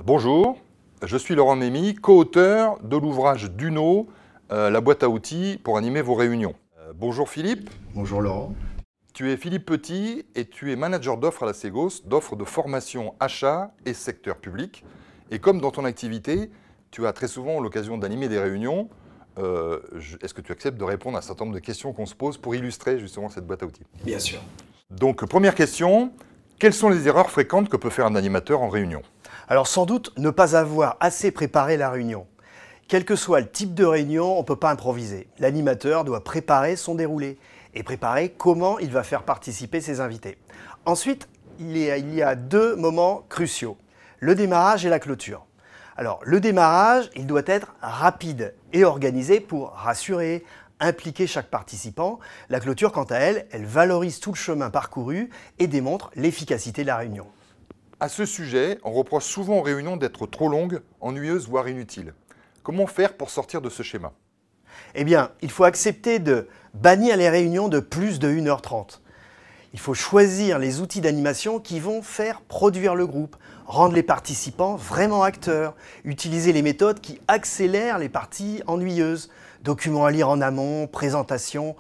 Bonjour, je suis Laurent Mémy, co-auteur de l'ouvrage d'Uno, la boîte à outils pour animer vos réunions. Bonjour Philippe. Bonjour Laurent. Tu es Philippe Petit et tu es manager d'offres à la Ségos, d'offres de formation achat et secteur public. Et comme dans ton activité, tu as très souvent l'occasion d'animer des réunions, est-ce que tu acceptes de répondre à un certain nombre de questions qu'on se pose pour illustrer justement cette boîte à outils? Bien sûr. Donc première question, quelles sont les erreurs fréquentes que peut faire un animateur en réunion? Alors sans doute ne pas avoir assez préparé la réunion. Quel que soit le type de réunion, on ne peut pas improviser. L'animateur doit préparer son déroulé et préparer comment il va faire participer ses invités. Ensuite, il y a deux moments cruciaux, le démarrage et la clôture. Alors le démarrage, il doit être rapide et organisé pour rassurer, impliquer chaque participant. La clôture, quant à elle, elle valorise tout le chemin parcouru et démontre l'efficacité de la réunion. À ce sujet, on reproche souvent aux réunions d'être trop longues, ennuyeuses, voire inutiles. Comment faire pour sortir de ce schéma? Eh bien, il faut accepter de bannir les réunions de plus de 1h30. Il faut choisir les outils d'animation qui vont faire produire le groupe, rendre les participants vraiment acteurs, utiliser les méthodes qui accélèrent les parties ennuyeuses, documents à lire en amont, présentations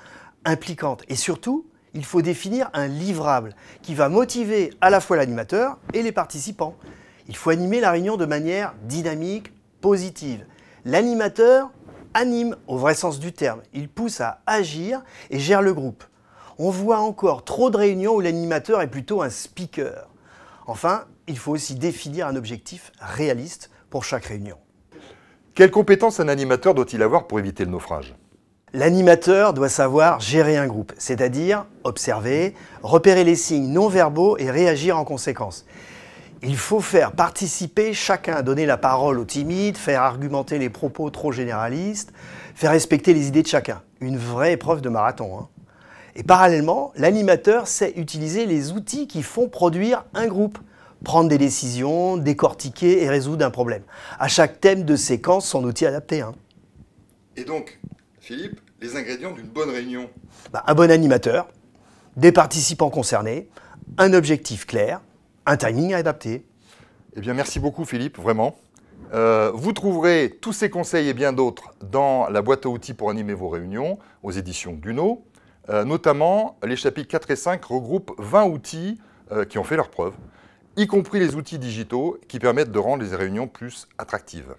impliquantes. Et surtout, il faut définir un livrable qui va motiver à la fois l'animateur et les participants. Il faut animer la réunion de manière dynamique, positive. L'animateur anime au vrai sens du terme. Il pousse à agir et gère le groupe. On voit encore trop de réunions où l'animateur est plutôt un speaker. Enfin, il faut aussi définir un objectif réaliste pour chaque réunion. Quelles compétences un animateur doit-il avoir pour éviter le naufrage? L'animateur doit savoir gérer un groupe, c'est-à-dire observer, repérer les signes non verbaux et réagir en conséquence. Il faut faire participer chacun, donner la parole aux timides, faire argumenter les propos trop généralistes, faire respecter les idées de chacun. Une vraie épreuve de marathon, hein. Et parallèlement, l'animateur sait utiliser les outils qui font produire un groupe, prendre des décisions, décortiquer et résoudre un problème. À chaque thème de séquence, son outil adapté, hein. Et donc, Philippe, les ingrédients d'une bonne réunion? Un bon animateur, des participants concernés, un objectif clair, un timing adapté. Eh bien, merci beaucoup Philippe, vraiment. Vous trouverez tous ces conseils et bien d'autres dans la boîte à outils pour animer vos réunions aux éditions d'Uno. Notamment, les chapitres 4 et 5 regroupent 20 outils qui ont fait leurs preuves, y compris les outils digitaux qui permettent de rendre les réunions plus attractives.